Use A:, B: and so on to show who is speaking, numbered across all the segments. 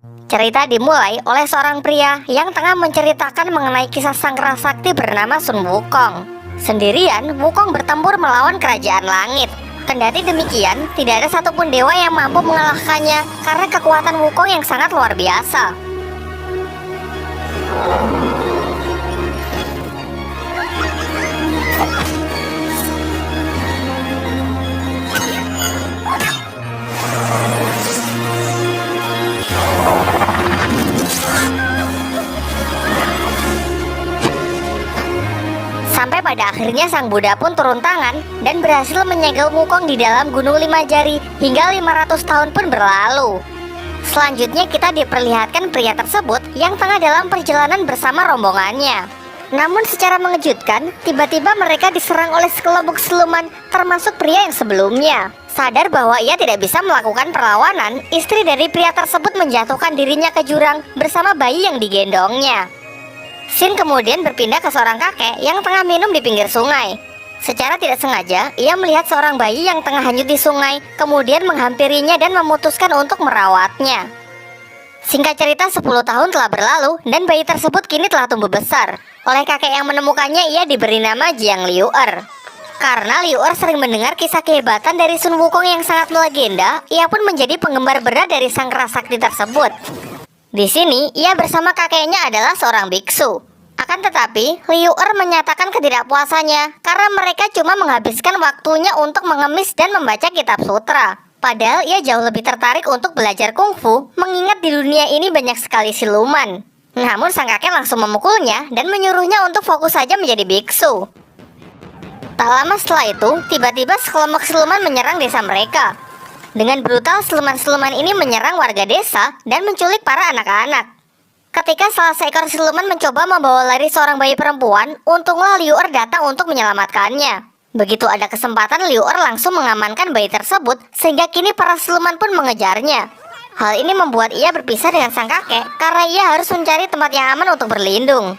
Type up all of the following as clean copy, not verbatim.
A: Cerita dimulai oleh seorang pria yang tengah menceritakan mengenai kisah sang kerasakti bernama Sun Wukong. Sendirian, Wukong bertempur melawan kerajaan langit. Kendati demikian, tidak ada satupun dewa yang mampu mengalahkannya karena kekuatan Wukong yang sangat luar biasa. Sampai pada akhirnya sang Buddha pun turun tangan dan berhasil menyegel Wukong di dalam Gunung Lima Jari hingga 500 tahun pun berlalu. Selanjutnya kita diperlihatkan pria tersebut yang tengah dalam perjalanan bersama rombongannya. Namun secara mengejutkan, tiba-tiba mereka diserang oleh sekelompok siluman termasuk pria yang sebelumnya. Sadar bahwa ia tidak bisa melakukan perlawanan, istri dari pria tersebut menjatuhkan dirinya ke jurang bersama bayi yang digendongnya. Sin kemudian berpindah ke seorang kakek yang tengah minum di pinggir sungai. Secara tidak sengaja, ia melihat seorang bayi yang tengah hanyut di sungai, kemudian menghampirinya dan memutuskan untuk merawatnya. Singkat cerita, 10 tahun telah berlalu dan bayi tersebut kini telah tumbuh besar. Oleh kakek yang menemukannya, ia diberi nama Jiang Liu'er. Karena Liu'er sering mendengar kisah kehebatan dari Sun Wukong yang sangat melegenda, ia pun menjadi penggemar berat dari sang kerasakti tersebut. Di sini, ia bersama kakeknya adalah seorang biksu. Akan tetapi, Liu'er menyatakan ketidakpuasannya karena mereka cuma menghabiskan waktunya untuk mengemis dan membaca kitab sutra. Padahal ia jauh lebih tertarik untuk belajar kungfu, mengingat di dunia ini banyak sekali siluman. Namun sang kakek langsung memukulnya dan menyuruhnya untuk fokus saja menjadi biksu. Tak lama setelah itu, tiba-tiba sekelompok siluman menyerang desa mereka. Dengan brutal, siluman-siluman ini menyerang warga desa dan menculik para anak-anak. Ketika salah seekor siluman mencoba membawa lari seorang bayi perempuan, untunglah Liu'er datang untuk menyelamatkannya. Begitu ada kesempatan, Liu'er langsung mengamankan bayi tersebut, sehingga kini para siluman pun mengejarnya. Hal ini membuat ia berpisah dengan sang kakek, karena ia harus mencari tempat yang aman untuk berlindung.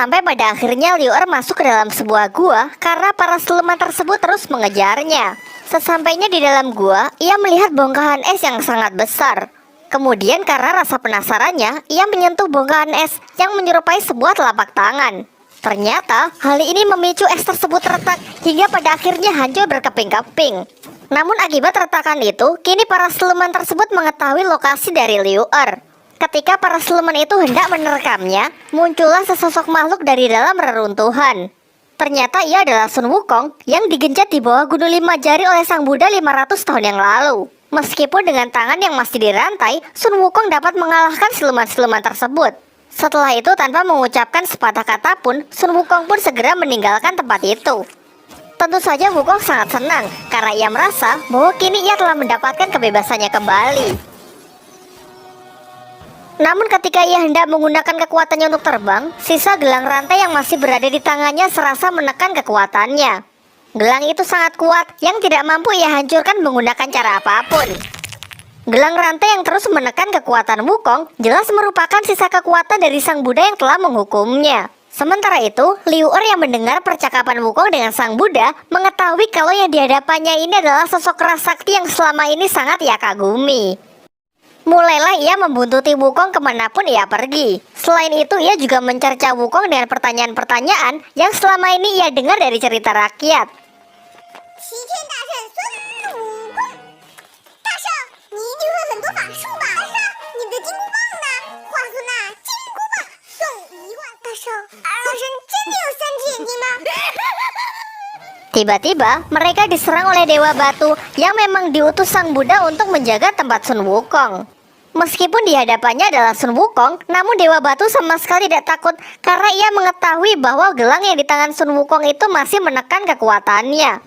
A: Sampai pada akhirnya Liu'er masuk ke dalam sebuah gua karena para siluman tersebut terus mengejarnya. Sesampainya di dalam gua, ia melihat bongkahan es yang sangat besar. Kemudian karena rasa penasarannya, ia menyentuh bongkahan es yang menyerupai sebuah telapak tangan. Ternyata hal ini memicu es tersebut retak hingga pada akhirnya hancur berkeping-keping. Namun akibat retakan itu, kini para siluman tersebut mengetahui lokasi dari Liu'er. Ketika para siluman itu hendak menerekamnya, muncullah sesosok makhluk dari dalam reruntuhan. Ternyata ia adalah Sun Wukong yang digenjot di bawah Gunung Lima Jari oleh sang Buddha 500 tahun yang lalu. Meskipun dengan tangan yang masih dirantai, Sun Wukong dapat mengalahkan siluman-siluman tersebut. Setelah itu, tanpa mengucapkan sepatah kata pun, Sun Wukong pun segera meninggalkan tempat itu. Tentu saja Wukong sangat senang karena ia merasa bahwa kini ia telah mendapatkan kebebasannya kembali. Namun ketika ia hendak menggunakan kekuatannya untuk terbang, sisa gelang rantai yang masih berada di tangannya serasa menekan kekuatannya. Gelang itu sangat kuat yang tidak mampu ia hancurkan menggunakan cara apapun. Gelang rantai yang terus menekan kekuatan Wukong jelas merupakan sisa kekuatan dari sang Buddha yang telah menghukumnya. Sementara itu, Liu'er yang mendengar percakapan Wukong dengan sang Buddha mengetahui kalau yang dihadapannya ini adalah sosok kerasakti yang selama ini sangat ia kagumi. Mulailah ia membuntuti Wukong kemanapun ia pergi. Selain itu, ia juga mencerca Wukong dengan pertanyaan-pertanyaan yang selama ini ia dengar dari cerita rakyat. Tiba-tiba, mereka diserang oleh Dewa Batu yang memang diutus sang Buddha untuk menjaga tempat Sun Wukong. Meskipun di hadapannya adalah Sun Wukong, namun Dewa Batu sama sekali tidak takut karena ia mengetahui bahwa gelang yang di tangan Sun Wukong itu masih menekan kekuatannya.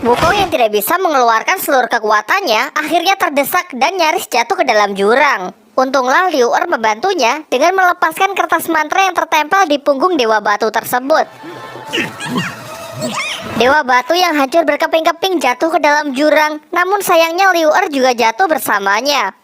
A: Wukong yang tidak bisa mengeluarkan seluruh kekuatannya akhirnya terdesak dan nyaris jatuh ke dalam jurang. Untunglah Liu Er membantunya dengan melepaskan kertas mantra yang tertempel di punggung Dewa Batu tersebut. Dewa Batu yang hancur berkeping-keping jatuh ke dalam jurang, namun sayangnya Liu Er juga jatuh bersamanya.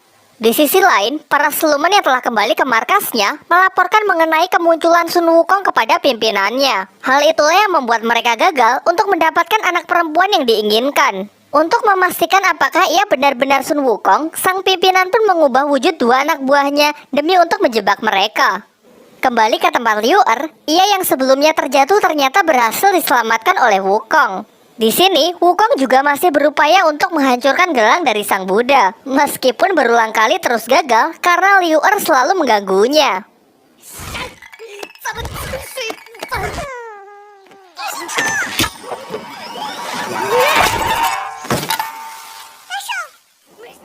A: Di sisi lain, para siluman yang telah kembali ke markasnya melaporkan mengenai kemunculan Sun Wukong kepada pimpinannya. Hal itulah yang membuat mereka gagal untuk mendapatkan anak perempuan yang diinginkan. Untuk memastikan apakah ia benar-benar Sun Wukong, sang pimpinan pun mengubah wujud dua anak buahnya demi untuk menjebak mereka. Kembali ke tempat Liu Er, ia yang sebelumnya terjatuh ternyata berhasil diselamatkan oleh Wukong. Di sini, Wukong juga masih berupaya untuk menghancurkan gelang dari sang Buddha, meskipun berulang kali terus gagal karena Liu Er selalu mengganggunya.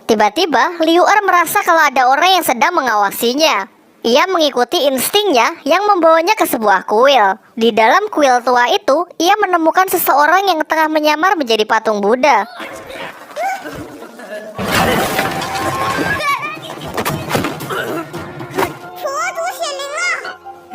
A: Tiba-tiba, Liu Er merasa kalau ada orang yang sedang mengawasinya. Ia mengikuti instingnya yang membawanya ke sebuah kuil. Di dalam kuil tua itu, ia menemukan seseorang yang tengah menyamar menjadi patung Buddha.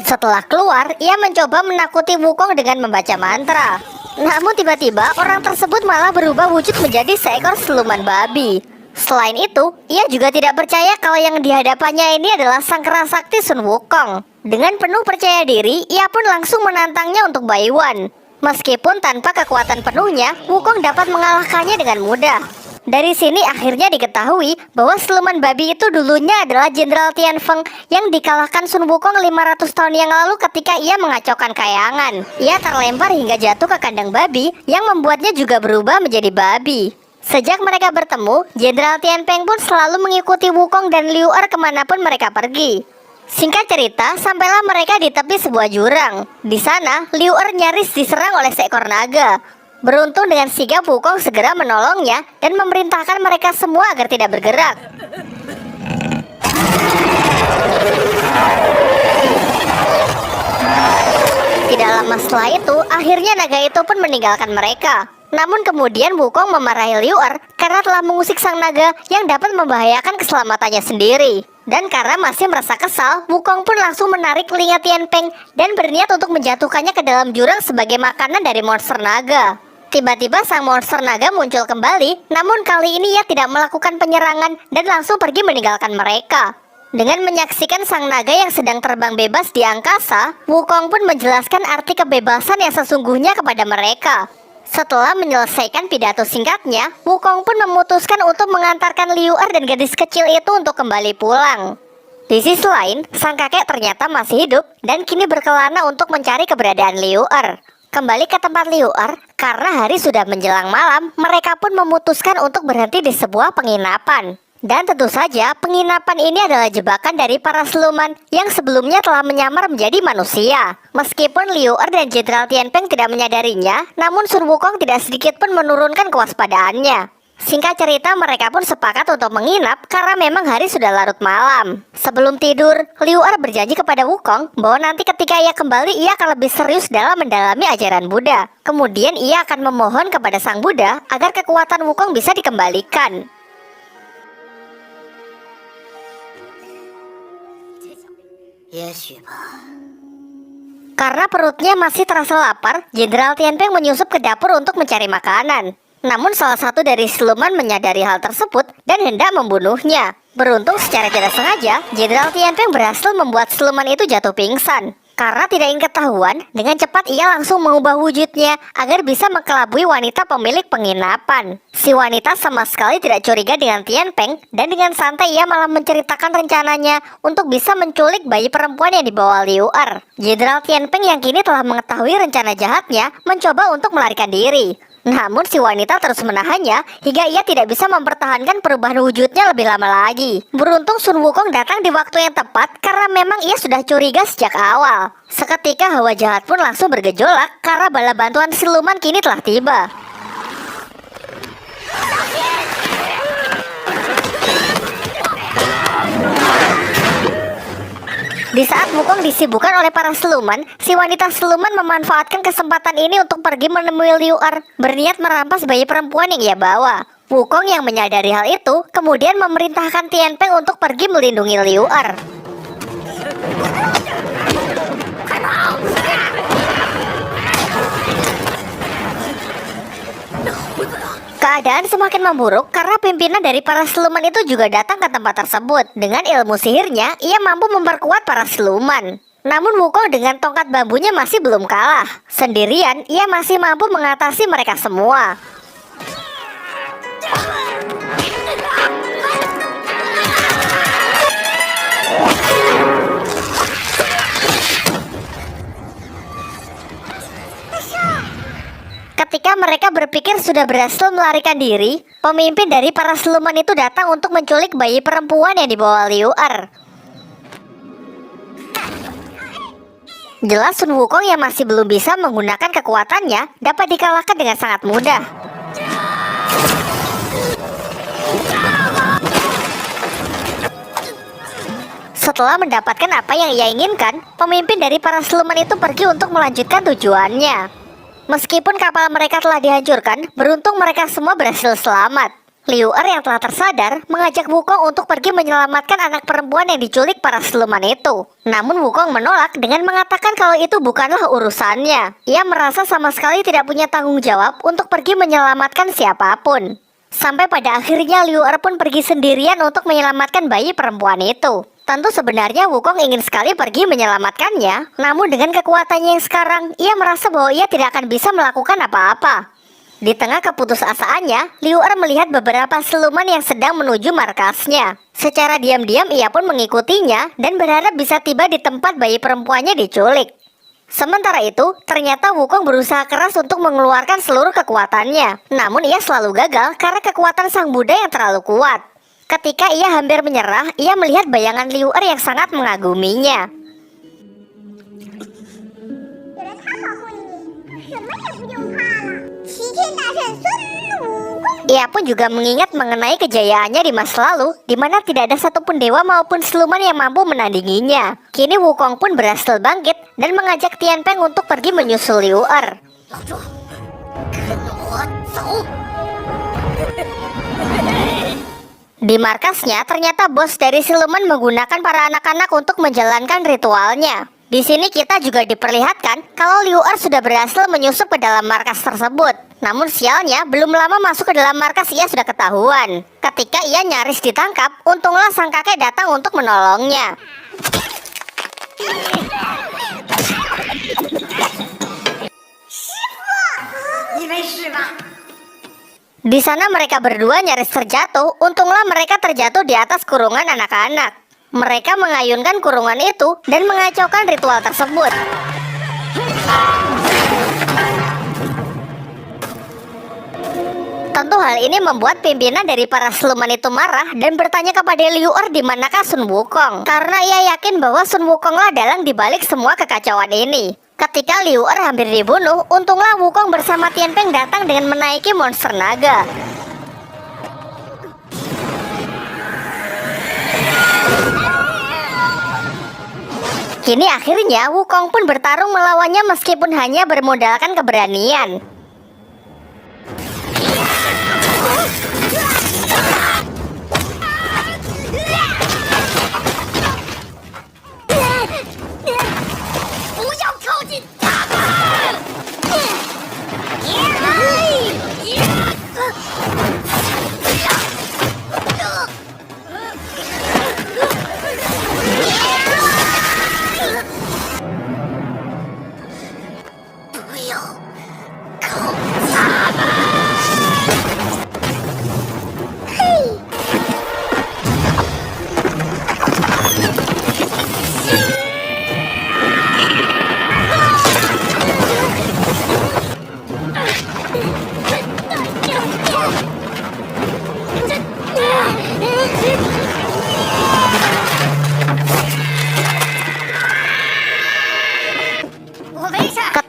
A: Setelah keluar, ia mencoba menakuti Wukong dengan membaca mantra. Namun tiba-tiba, orang tersebut malah berubah wujud menjadi seekor siluman babi. Selain itu, ia juga tidak percaya kalau yang dihadapannya ini adalah sang kerasakti Sun Wukong. Dengan penuh percaya diri, ia pun langsung menantangnya untuk Baiwan. Meskipun tanpa kekuatan penuhnya, Wukong dapat mengalahkannya dengan mudah. Dari sini akhirnya diketahui bahwa siluman babi itu dulunya adalah Jenderal Tian Feng yang dikalahkan Sun Wukong 500 tahun yang lalu ketika ia mengacaukan kayangan. Ia terlempar hingga jatuh ke kandang babi yang membuatnya juga berubah menjadi babi. Sejak mereka bertemu, Jenderal Tian Feng pun selalu mengikuti Wukong dan Liu Er kemanapun mereka pergi. Singkat cerita, sampailah mereka di tepi sebuah jurang. Di sana, Liu Er nyaris diserang oleh seekor naga. Beruntung dengan sigap Wukong segera menolongnya dan memerintahkan mereka semua agar tidak bergerak. Tidak lama setelah itu, akhirnya naga itu pun meninggalkan mereka. Namun kemudian Wukong memarahi Liu Er karena telah mengusik sang naga yang dapat membahayakan keselamatannya sendiri. Dan karena masih merasa kesal, Wukong pun langsung menarik telinga Tian Feng dan berniat untuk menjatuhkannya ke dalam jurang sebagai makanan dari monster naga. Tiba-tiba sang monster naga muncul kembali, namun kali ini ia tidak melakukan penyerangan dan langsung pergi meninggalkan mereka. Dengan menyaksikan sang naga yang sedang terbang bebas di angkasa, Wukong pun menjelaskan arti kebebasan yang sesungguhnya kepada mereka. Setelah menyelesaikan pidato singkatnya, Wukong pun memutuskan untuk mengantarkan Liu Er dan gadis kecil itu untuk kembali pulang. Di sisi lain, sang kakek ternyata masih hidup dan kini berkelana untuk mencari keberadaan Liu Er. Kembali ke tempat Liu Er, karena hari sudah menjelang malam, mereka pun memutuskan untuk berhenti di sebuah penginapan. Dan tentu saja, penginapan ini adalah jebakan dari para siluman yang sebelumnya telah menyamar menjadi manusia. Meskipun Liu Er dan Jenderal Tian Feng tidak menyadarinya, namun Sun Wukong tidak sedikit pun menurunkan kewaspadaannya. Singkat cerita, mereka pun sepakat untuk menginap karena memang hari sudah larut malam. Sebelum tidur, Liu Er berjanji kepada Wukong bahwa nanti ketika ia kembali, ia akan lebih serius dalam mendalami ajaran Buddha. Kemudian ia akan memohon kepada sang Buddha agar kekuatan Wukong bisa dikembalikan. Karena perutnya masih terasa lapar, Jenderal Tian Feng menyusup ke dapur untuk mencari makanan. Namun salah satu dari siluman menyadari hal tersebut dan hendak membunuhnya. Beruntung secara tidak sengaja, Jenderal Tian Feng berhasil membuat siluman itu jatuh pingsan. Karena tidak ingin ketahuan, dengan cepat ia langsung mengubah wujudnya agar bisa mengelabui wanita pemilik penginapan. Si wanita sama sekali tidak curiga dengan Tian Feng dan dengan santai ia malah menceritakan rencananya untuk bisa menculik bayi perempuan yang dibawa Liu Er. Jenderal Tian Feng yang kini telah mengetahui rencana jahatnya mencoba untuk melarikan diri. Namun si wanita terus menahannya hingga ia tidak bisa mempertahankan perubahan wujudnya lebih lama lagi. Beruntung Sun Wukong datang di waktu yang tepat karena memang ia sudah curiga sejak awal. Seketika hawa jahat pun langsung bergejolak karena bala bantuan siluman kini telah tiba. Di saat Wukong disibukkan oleh para siluman, si wanita siluman memanfaatkan kesempatan ini untuk pergi menemui Liu Er, berniat merampas bayi perempuan yang ia bawa. Wukong yang menyadari hal itu kemudian memerintahkan Tianpeng untuk pergi melindungi Liu Er. Keadaan semakin memburuk karena pimpinan dari para siluman itu juga datang ke tempat tersebut. Dengan ilmu sihirnya, ia mampu memperkuat para siluman. Namun Wukong dengan tongkat bambunya masih belum kalah. Sendirian, ia masih mampu mengatasi mereka semua. Ketika mereka berpikir sudah berhasil melarikan diri, pemimpin dari para siluman itu datang untuk menculik bayi perempuan yang dibawa Liu Er. Jelas Sun Wukong yang masih belum bisa menggunakan kekuatannya dapat dikalahkan dengan sangat mudah. Setelah mendapatkan apa yang ia inginkan, pemimpin dari para siluman itu pergi untuk melanjutkan tujuannya. Meskipun kapal mereka telah dihancurkan, beruntung mereka semua berhasil selamat. Liu Er yang telah tersadar mengajak Wukong untuk pergi menyelamatkan anak perempuan yang diculik para siluman itu. Namun Wukong menolak dengan mengatakan kalau itu bukanlah urusannya. Ia merasa sama sekali tidak punya tanggung jawab untuk pergi menyelamatkan siapapun. Sampai pada akhirnya Liu Er pun pergi sendirian untuk menyelamatkan bayi perempuan itu. Tentu sebenarnya Wukong ingin sekali pergi menyelamatkannya, namun dengan kekuatannya yang sekarang, ia merasa bahwa ia tidak akan bisa melakukan apa-apa. Di tengah keputusasaannya, Liu Er melihat beberapa siluman yang sedang menuju markasnya. Secara diam-diam ia pun mengikutinya dan berharap bisa tiba di tempat bayi perempuannya diculik. Sementara itu, ternyata Wukong berusaha keras untuk mengeluarkan seluruh kekuatannya. Namun ia selalu gagal karena kekuatan Sang Buddha yang terlalu kuat. Ketika ia hampir menyerah, ia melihat bayangan Liu Er yang sangat mengaguminya. Ia pun juga mengingat mengenai kejayaannya di masa lalu, di mana tidak ada satupun dewa maupun siluman yang mampu menandinginya. Kini Wukong pun berhasil bangkit dan mengajak Tianpeng untuk pergi menyusul Liu Er. Di markasnya, ternyata bos dari siluman menggunakan para anak-anak untuk menjalankan ritualnya. Di sini kita juga diperlihatkan kalau Liu Er sudah berhasil menyusup ke dalam markas tersebut. Namun sialnya, belum lama masuk ke dalam markas ia sudah ketahuan. Ketika ia nyaris ditangkap, untunglah sang kakek datang untuk menolongnya. Di sana mereka berdua nyaris terjatuh, untunglah mereka terjatuh di atas kurungan anak-anak. Mereka mengayunkan kurungan itu dan mengacaukan ritual tersebut. Tentu hal ini membuat pimpinan dari para siluman itu marah dan bertanya kepada Liu Er di manakah Sun Wukong. Karena ia yakin bahwa Sun Wukonglah dalang dibalik semua kekacauan ini. Ketika Liu Er hampir dibunuh, untunglah Wukong bersama Tianpeng datang dengan menaiki monster naga. Kini akhirnya Wukong pun bertarung melawannya meskipun hanya bermodalkan keberanian.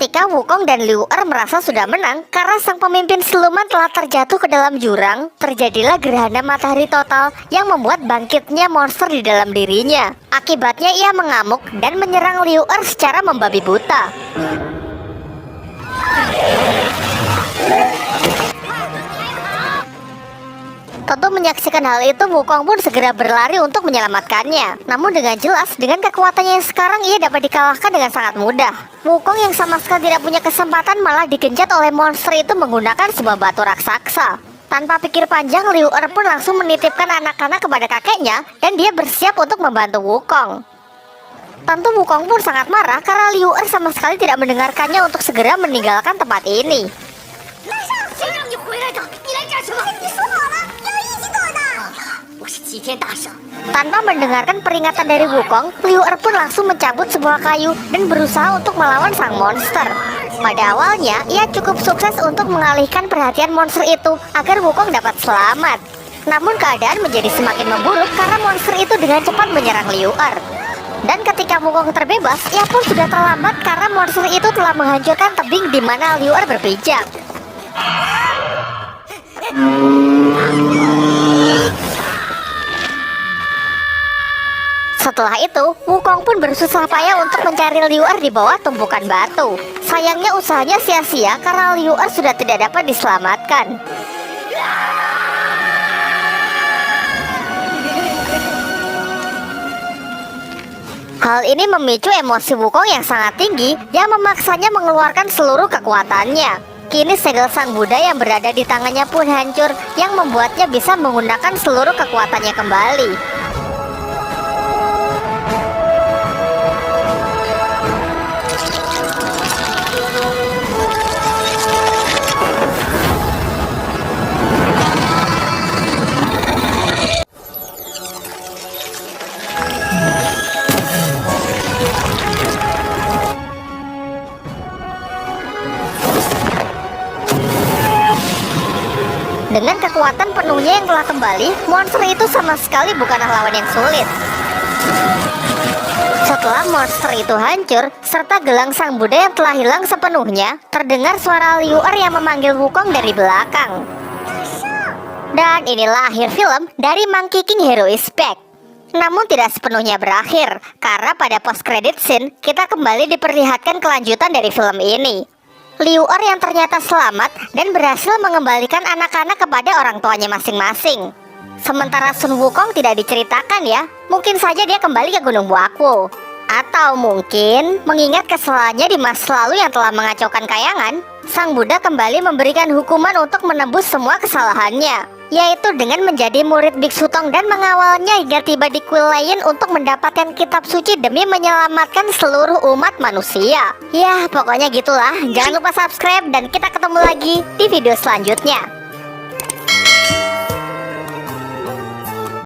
A: Ketika Wukong dan Liu Er merasa sudah menang karena sang pemimpin siluman telah terjatuh ke dalam jurang, terjadilah gerhana matahari total yang membuat bangkitnya monster di dalam dirinya. Akibatnya ia mengamuk dan menyerang Liu Er secara membabi buta. Tentu menyaksikan hal itu, Wukong pun segera berlari untuk menyelamatkannya. Namun dengan jelas, dengan kekuatannya yang sekarang, ia dapat dikalahkan dengan sangat mudah. Wukong yang sama sekali tidak punya kesempatan malah digenjot oleh monster itu menggunakan sebuah batu raksasa. Tanpa pikir panjang, Liu Er pun langsung menitipkan anak-anak kepada kakeknya dan dia bersiap untuk membantu Wukong. Tentu Wukong pun sangat marah karena Liu Er sama sekali tidak mendengarkannya untuk segera meninggalkan tempat ini. Tanpa mendengarkan peringatan dari Wukong, Liu Er pun langsung mencabut sebuah kayu dan berusaha untuk melawan sang monster. Pada awalnya, ia cukup sukses untuk mengalihkan perhatian monster itu agar Wukong dapat selamat. Namun keadaan menjadi semakin memburuk karena monster itu dengan cepat menyerang Liu Er. Dan ketika Wukong terbebas, ia pun sudah terlambat karena monster itu telah menghancurkan tebing di mana Liu Er berpijak. Setelah itu, Wukong pun bersusah payah untuk mencari Liu Er di bawah tumpukan batu. Sayangnya usahanya sia-sia karena Liu Er sudah tidak dapat diselamatkan. Hal ini memicu emosi Wukong yang sangat tinggi yang memaksanya mengeluarkan seluruh kekuatannya. Kini segel sang Buddha yang berada di tangannya pun hancur, yang membuatnya bisa menggunakan seluruh kekuatannya kembali. Dengan kekuatan penuhnya yang telah kembali, monster itu sama sekali bukanlah lawan yang sulit. Setelah monster itu hancur, serta gelang sang Buddha yang telah hilang sepenuhnya, terdengar suara Liu Er yang memanggil Wukong dari belakang. Dan inilah akhir film dari Monkey King Hero is Back. Namun tidak sepenuhnya berakhir, karena pada post credit scene, kita kembali diperlihatkan kelanjutan dari film ini. Liu Er yang ternyata selamat dan berhasil mengembalikan anak-anak kepada orang tuanya masing-masing. Sementara Sun Wukong tidak diceritakan ya, mungkin saja dia kembali ke Gunung Buakwo. Atau mungkin mengingat kesalahannya di masa lalu yang telah mengacaukan kayangan, Sang Buddha kembali memberikan hukuman untuk menebus semua kesalahannya, yaitu dengan menjadi murid Biksu Tong dan mengawalnya hingga tiba di kuil lain untuk mendapatkan kitab suci demi menyelamatkan seluruh umat manusia. Ya, pokoknya gitulah. Jangan lupa subscribe dan kita ketemu lagi di video selanjutnya.